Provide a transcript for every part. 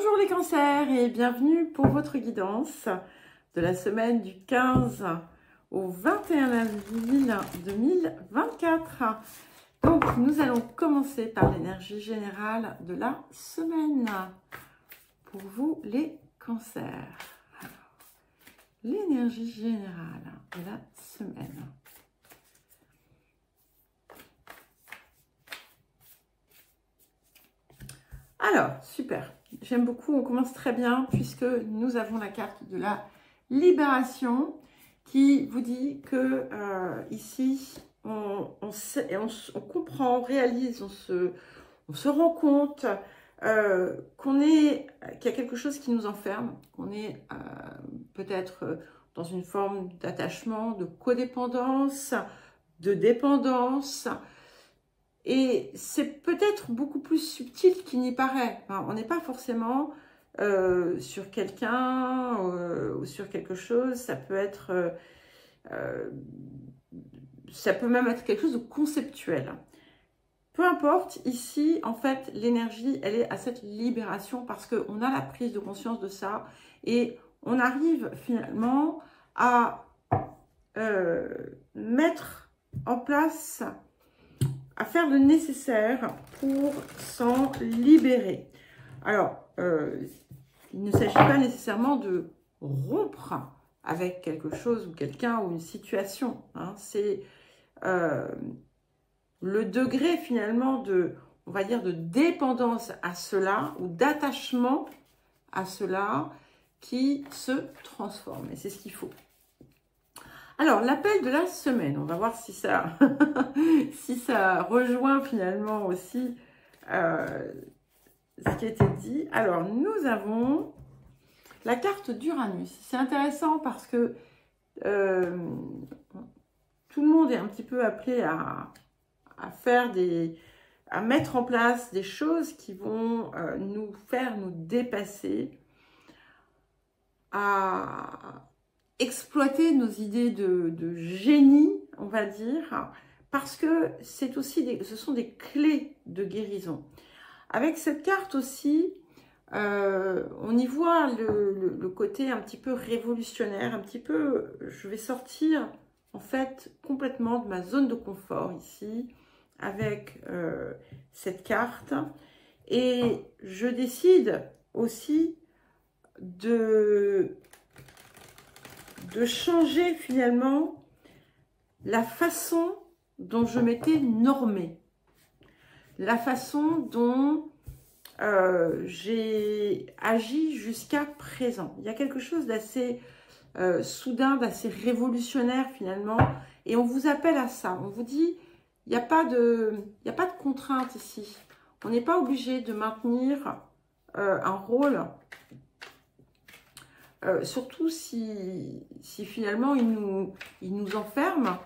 Bonjour les cancers et bienvenue pour votre guidance de la semaine du 15 au 21 avril 2024. Donc nous allons commencer par l'énergie générale de la semaine pour vous les cancers. L'énergie générale de la semaine. Alors, super. J'aime beaucoup, on commence très bien puisque nous avons la carte de la libération qui vous dit que ici, on comprend, on réalise, on se rend compte qu'il y a quelque chose qui nous enferme, qu'on est peut-être dans une forme d'attachement, de codépendance, de dépendance. Et c'est peut-être beaucoup plus subtil qu'il n'y paraît. Enfin, on n'est pas forcément sur quelqu'un ou sur quelque chose. Ça peut être, ça peut même être quelque chose de conceptuel. Peu importe, ici, en fait, l'énergie, elle est à cette libération parce qu'on a la prise de conscience de ça et on arrive finalement à mettre en place, à faire le nécessaire pour s'en libérer. Alors, il ne s'agit pas nécessairement de rompre avec quelque chose ou quelqu'un ou une situation. Hein. C'est le degré finalement de, on va dire, de dépendance à cela ou d'attachement à cela qui se transforme. Et c'est ce qu'il faut. Alors, l'appel de la semaine, on va voir si ça, si ça rejoint finalement aussi ce qui a été dit. Alors, nous avons la carte d'Uranus. C'est intéressant parce que tout le monde est un petit peu appelé à mettre en place des choses qui vont nous faire nous dépasser, à exploiter nos idées de génie, on va dire, parce que c'est aussi ce sont des clés de guérison. Avec cette carte aussi, on y voit le côté un petit peu révolutionnaire, un petit peu, je vais sortir en fait complètement de ma zone de confort ici, avec cette carte, et je décide aussi de changer finalement la façon dont je m'étais normée, la façon dont j'ai agi jusqu'à présent. Il y a quelque chose d'assez soudain, d'assez révolutionnaire finalement, et on vous appelle à ça. On vous dit, il n'y a pas de contrainte ici. On n'est pas obligé de maintenir un rôle. Surtout si finalement il nous enferme.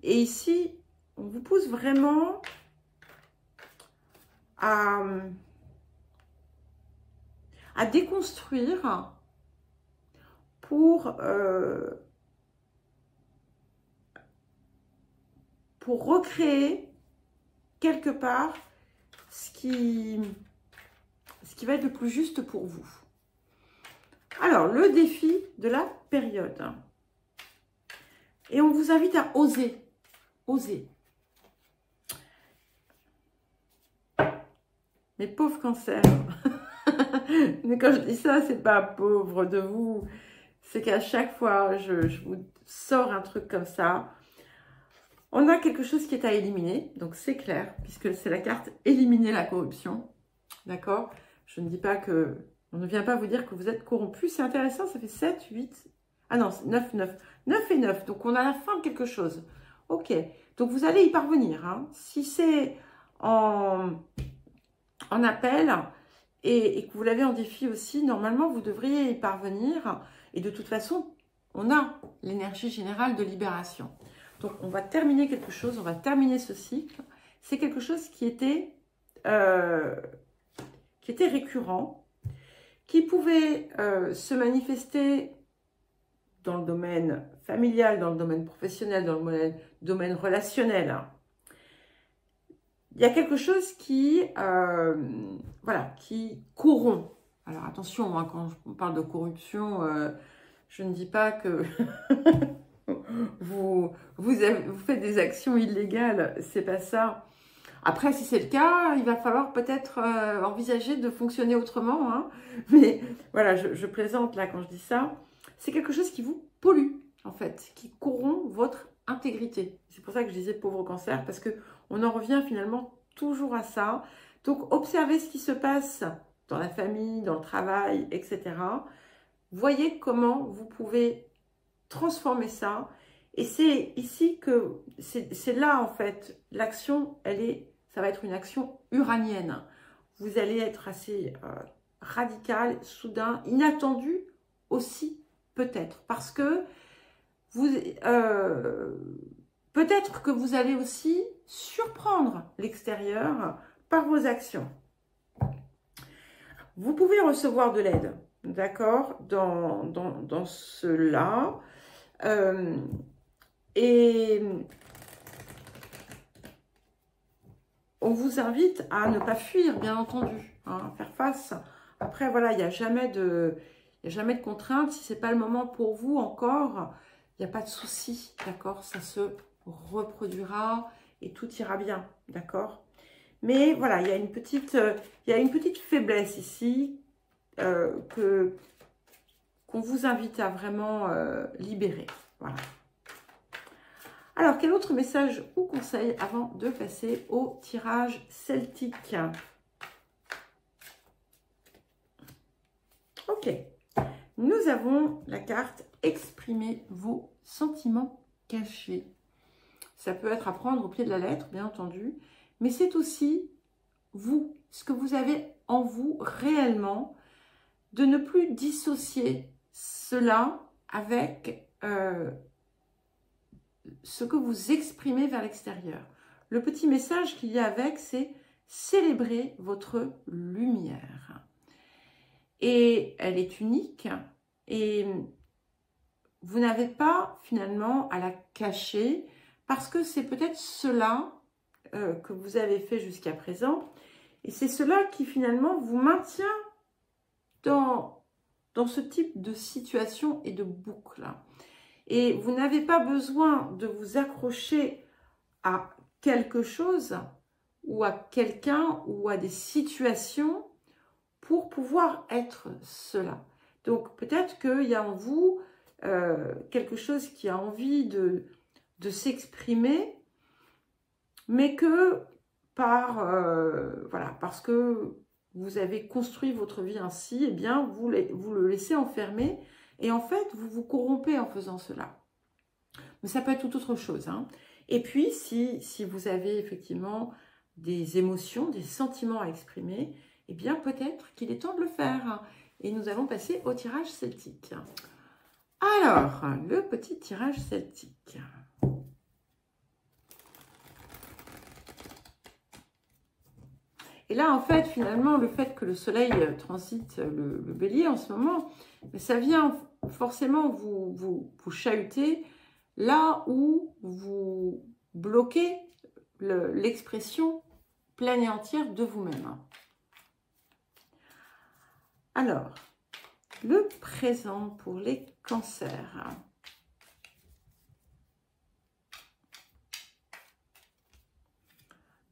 Et ici, on vous pousse vraiment à déconstruire pour recréer quelque part ce qui va être le plus juste pour vous. Alors, le défi de la période. Et on vous invite à oser. Oser. Mes pauvres cancers. Mais quand je dis ça, c'est pas pauvre de vous. C'est qu'à chaque fois, je vous sors un truc comme ça. On a quelque chose qui est à éliminer. Donc, c'est clair, puisque c'est la carte éliminer la corruption. D'accord? Je ne dis pas que... On ne vient pas vous dire que vous êtes corrompu. C'est intéressant, ça fait 7, 8... Ah non, 9, 9. 9 et 9. Donc, on a la fin de quelque chose. Ok. Donc, vous allez y parvenir. Hein. Si c'est en appel et que vous l'avez en défi aussi, normalement, vous devriez y parvenir. Et de toute façon, on a l'énergie générale de libération. Donc, on va terminer quelque chose. On va terminer ce cycle. C'est quelque chose qui était récurrent, qui pouvait se manifester dans le domaine familial, dans le domaine professionnel, dans le domaine relationnel. il y a quelque chose qui, voilà, qui corrompt. Alors attention, hein, quand on parle de corruption, je ne dis pas que vous faites des actions illégales, c'est pas ça. Après, si c'est le cas, il va falloir peut-être envisager de fonctionner autrement. Hein. Mais voilà, je plaisante là quand je dis ça. C'est quelque chose qui vous pollue, en fait, qui corrompt votre intégrité. C'est pour ça que je disais pauvre cancer, parce qu'on en revient finalement toujours à ça. Donc, observez ce qui se passe dans la famille, dans le travail, etc. Voyez comment vous pouvez transformer ça. Et c'est ici que, c'est là en fait, l'action, ça va être une action uranienne. Vous allez être assez radical, soudain, inattendu aussi, peut-être. Parce que peut-être que vous allez aussi surprendre l'extérieur par vos actions. Vous pouvez recevoir de l'aide, d'accord, dans cela. Et on vous invite à ne pas fuir, bien entendu, hein, faire face. Après, voilà, il n'y a jamais de contrainte. Si ce n'est pas le moment pour vous encore, il n'y a pas de souci, d'accord? Ça se reproduira et tout ira bien, d'accord? Mais voilà, il y a une petite faiblesse ici qu'on vous invite à vraiment libérer. Voilà. Alors, quel autre message ou conseil avant de passer au tirage celtique? Ok. Nous avons la carte « Exprimez vos sentiments cachés ». Ça peut être à prendre au pied de la lettre, bien entendu. Mais c'est aussi vous, ce que vous avez en vous réellement, de ne plus dissocier cela avec ce que vous exprimez vers l'extérieur. Le petit message qu'il y a avec, c'est célébrer votre lumière. Et elle est unique et vous n'avez pas finalement à la cacher parce que c'est peut-être cela que vous avez fait jusqu'à présent et c'est cela qui finalement vous maintient dans ce type de situation et de boucle. Et vous n'avez pas besoin de vous accrocher à quelque chose ou à quelqu'un ou à des situations pour pouvoir être cela. Donc peut-être qu'il y a en vous quelque chose qui a envie de s'exprimer, mais que voilà, parce que vous avez construit votre vie ainsi, eh bien vous le laissez enfermer et en fait vous vous corrompez en faisant cela. Mais ça peut être tout autre chose. Hein. Et puis si vous avez effectivement des émotions, des sentiments à exprimer, eh bien peut-être qu'il est temps de le faire. Et nous allons passer au tirage celtique. Alors, le petit tirage celtique. Et là, en fait, finalement, le fait que le soleil transite le bélier en ce moment, ça vient forcément vous chahuter là où vous bloquez l'expression pleine et entière de vous-même. Alors, le présent pour les cancers.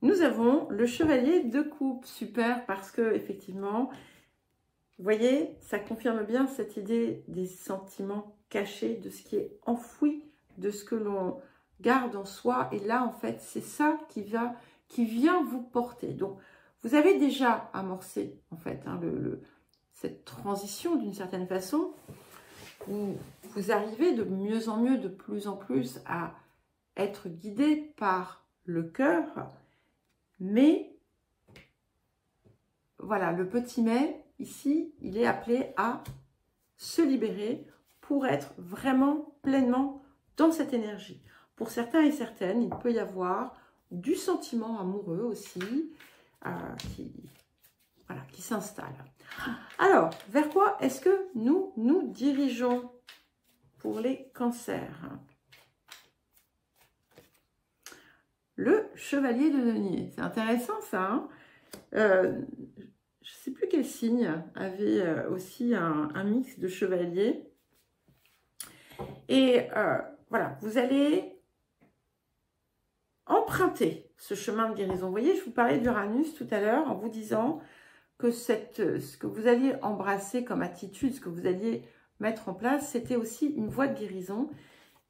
Nous avons le chevalier de coupe, super, parce que effectivement, vous voyez, ça confirme bien cette idée des sentiments cachés, de ce qui est enfoui, de ce que l'on garde en soi. Et là, en fait, c'est ça qui vient vous porter. Donc, vous avez déjà amorcé, en fait, hein, cette transition d'une certaine façon, où vous arrivez de mieux en mieux, de plus en plus à être guidé par le cœur. Mais, voilà, le petit mais, ici, il est appelé à se libérer pour être vraiment pleinement dans cette énergie. Pour certains et certaines, il peut y avoir du sentiment amoureux aussi qui s'installe. Alors, vers quoi est-ce que nous nous dirigeons pour les cancers? le chevalier de denier. C'est intéressant ça, hein. Je ne sais plus quel signe avait aussi un mix de chevalier. Et voilà, vous allez emprunter ce chemin de guérison. Vous voyez, je vous parlais d'Uranus tout à l'heure en vous disant que ce que vous alliez embrasser comme attitude, ce que vous alliez mettre en place, c'était aussi une voie de guérison.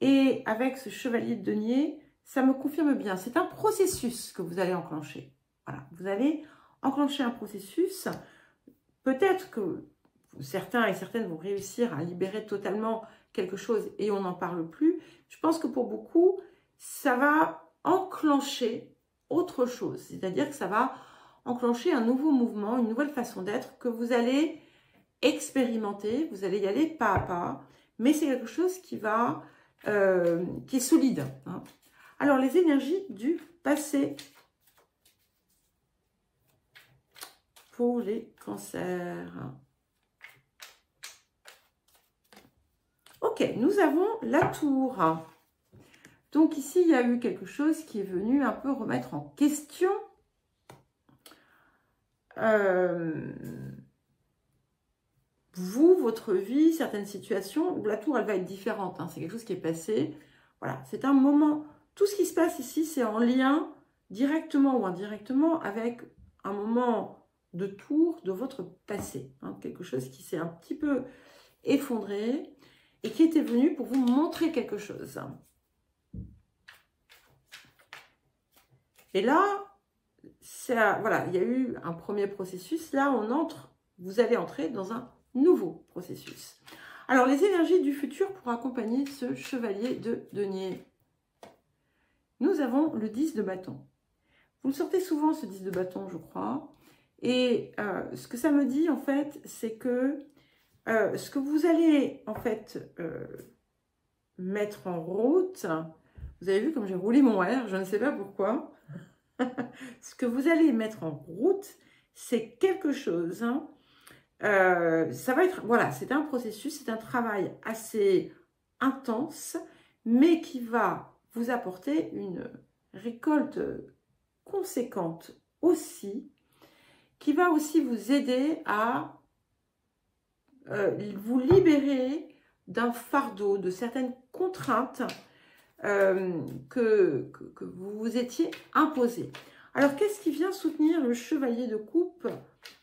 Et avec ce chevalier de denier, ça me confirme bien. C'est un processus que vous allez enclencher. Voilà, vous allez enclencher un processus. Peut-être que certains et certaines vont réussir à libérer totalement quelque chose et on n'en parle plus. Je pense que pour beaucoup, ça va enclencher autre chose. C'est-à-dire que ça va enclencher un nouveau mouvement, une nouvelle façon d'être que vous allez expérimenter. Vous allez y aller pas à pas. Mais c'est quelque chose qui va... qui est solide. Hein. Alors, les énergies du passé pour les cancers. Ok, nous avons la tour. Donc ici, il y a eu quelque chose qui est venu un peu remettre en question vous, votre vie, certaines situations où la tour, elle va être différente. Hein. C'est quelque chose qui est passé. Voilà, c'est un moment. Tout ce qui se passe ici, c'est en lien directement ou indirectement avec un moment de tour de votre passé. Hein. Quelque chose qui s'est un petit peu effondré et qui était venu pour vous montrer quelque chose. Et là, ça, voilà, il y a eu un premier processus. Là, vous allez entrer dans un nouveau processus. Alors, les énergies du futur pour accompagner ce chevalier de denier. Nous avons le 10 de bâton. Vous le sortez souvent, ce 10 de bâton, je crois. Et ce que ça me dit, en fait, c'est que ce que vous allez, en fait, mettre en route, vous avez vu comme j'ai roulé mon R, je ne sais pas pourquoi. Ce que vous allez mettre en route, c'est quelque chose... Hein, ça va être, voilà, c'est un processus, c'est un travail assez intense, mais qui va vous apporter une récolte conséquente aussi, qui va aussi vous aider à vous libérer d'un fardeau, de certaines contraintes que vous vous étiez imposées. Alors, qu'est-ce qui vient soutenir le chevalier de coupe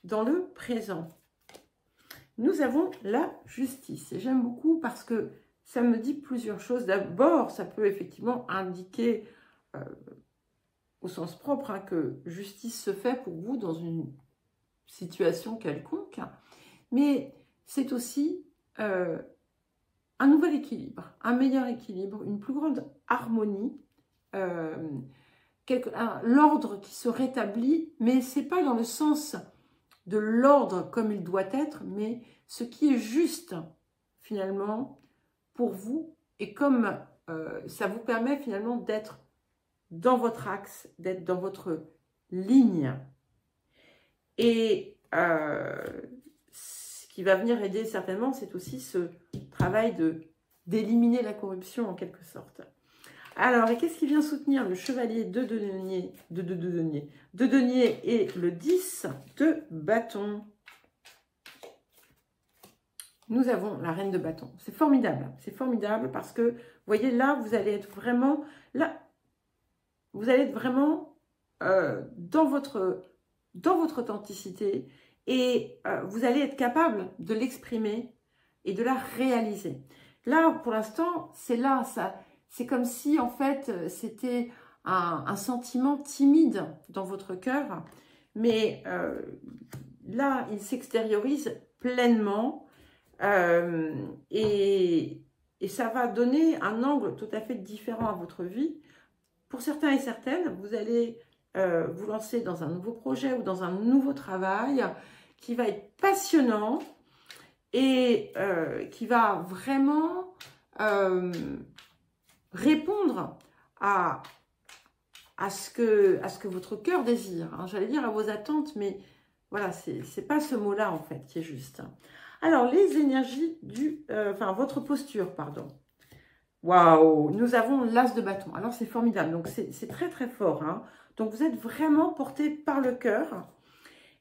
dans le présent ? Nous avons la justice. Et j'aime beaucoup parce que ça me dit plusieurs choses. D'abord, ça peut effectivement indiquer au sens propre hein, que justice se fait pour vous dans une situation quelconque. Mais c'est aussi un nouvel équilibre, un meilleur équilibre, une plus grande harmonie, l'ordre qui se rétablit, mais ce n'est pas dans le sens de l'ordre comme il doit être, mais ce qui est juste finalement pour vous et comme ça vous permet finalement d'être dans votre axe, d'être dans votre ligne. Et ce qui va venir aider certainement, c'est aussi ce travail d'éliminer la corruption en quelque sorte. Alors, et qu'est-ce qui vient soutenir le chevalier de denier, de denier et le 10 de bâton? Nous avons la reine de bâton. C'est formidable parce que, vous voyez, là, vous allez être vraiment, dans votre authenticité et vous allez être capable de l'exprimer et de la réaliser. Là, pour l'instant, c'est comme si, en fait, c'était un sentiment timide dans votre cœur. Mais là, il s'extériorise pleinement et ça va donner un angle tout à fait différent à votre vie. Pour certains et certaines, vous allez vous lancer dans un nouveau projet ou dans un nouveau travail qui va être passionnant et qui va vraiment... répondre à ce que votre cœur désire. Hein. J'allais dire à vos attentes, mais voilà, c'est pas ce mot-là en fait qui est juste. Alors, les énergies votre posture, pardon. Waouh, nous avons l'as de bâton. Alors, c'est formidable. Donc, c'est très, très fort. Hein. Donc, vous êtes vraiment porté par le cœur.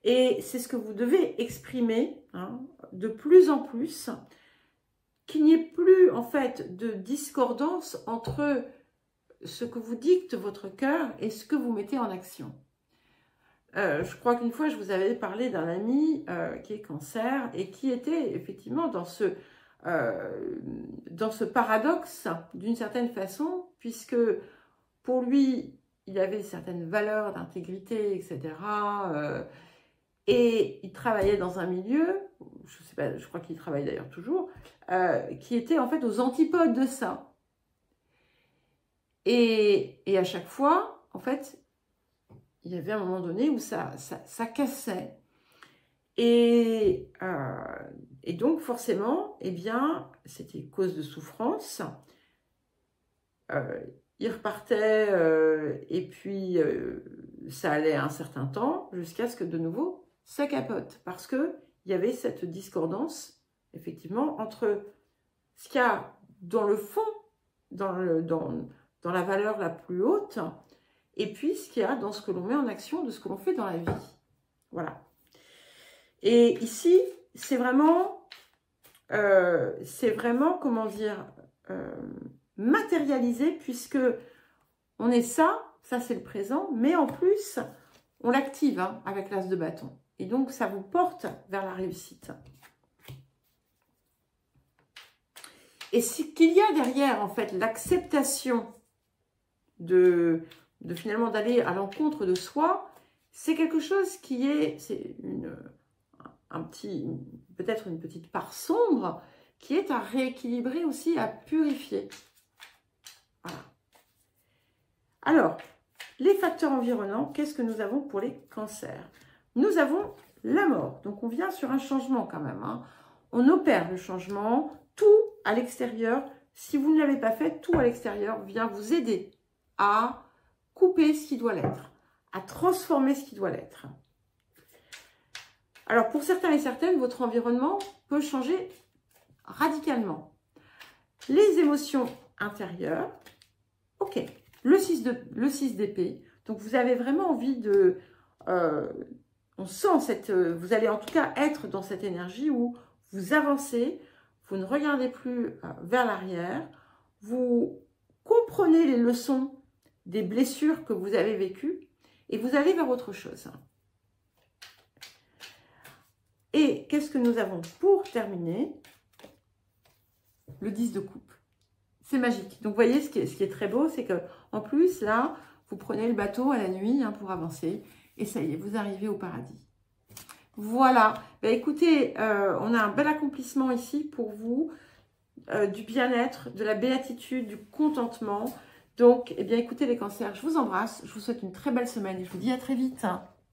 Et c'est ce que vous devez exprimer hein, de plus en plus. Qu'il n'y ait plus, en fait, de discordance entre ce que vous dicte votre cœur et ce que vous mettez en action. Je crois qu'une fois, je vous avais parlé d'un ami qui est cancer et qui était effectivement dans ce paradoxe d'une certaine façon, puisque pour lui, il avait certaines valeurs d'intégrité, etc. Et il travaillait dans un milieu, je sais pas, je crois qu'il travaille d'ailleurs toujours, qui était en fait aux antipodes de ça. Et à chaque fois, en fait, il y avait un moment donné où ça cassait. Et donc, forcément, eh bien, c'était cause de souffrance. Il repartait et puis ça allait un certain temps jusqu'à ce que de nouveau, ça capote. Parce qu'il y avait cette discordance, effectivement, entre ce qu'il y a dans le fond, dans la valeur la plus haute, et puis ce qu'il y a dans ce que l'on met en action, de ce que l'on fait dans la vie. Voilà. Et ici, c'est vraiment, comment dire, matérialisé, puisque on est ça c'est le présent, mais en plus, on l'active hein, avec l'as de bâton. Et donc, ça vous porte vers la réussite. Et ce qu'il y a derrière, en fait, l'acceptation de finalement d'aller à l'encontre de soi, c'est quelque chose qui est, peut-être une petite part sombre, qui est à rééquilibrer aussi, à purifier. Voilà. Alors, les facteurs environnants, qu'est-ce que nous avons pour les cancers? Nous avons la mort. Donc, on vient sur un changement quand même. Hein. On opère le changement, tout à l'extérieur. Si vous ne l'avez pas fait, tout à l'extérieur vient vous aider à couper ce qui doit l'être, à transformer ce qui doit l'être. Alors, pour certains et certaines, votre environnement peut changer radicalement. Les émotions intérieures, ok. Le 6 d'épée, donc vous avez vraiment envie de... on sent vous allez en tout cas être dans cette énergie où vous avancez, vous ne regardez plus vers l'arrière, vous comprenez les leçons des blessures que vous avez vécues et vous allez vers autre chose. Et qu'est-ce que nous avons pour terminer? Le 10 de coupe. C'est magique. Donc, vous voyez, ce qui est très beau, c'est que en plus, là, vous prenez le bateau à la nuit hein, pour avancer. Et ça y est, vous arrivez au paradis. Voilà. Ben, écoutez, on a un bel accomplissement ici pour vous. Du bien-être, de la béatitude, du contentement. Donc, eh bien, écoutez les cancers, je vous embrasse. Je vous souhaite une très belle semaine et je vous dis à très vite.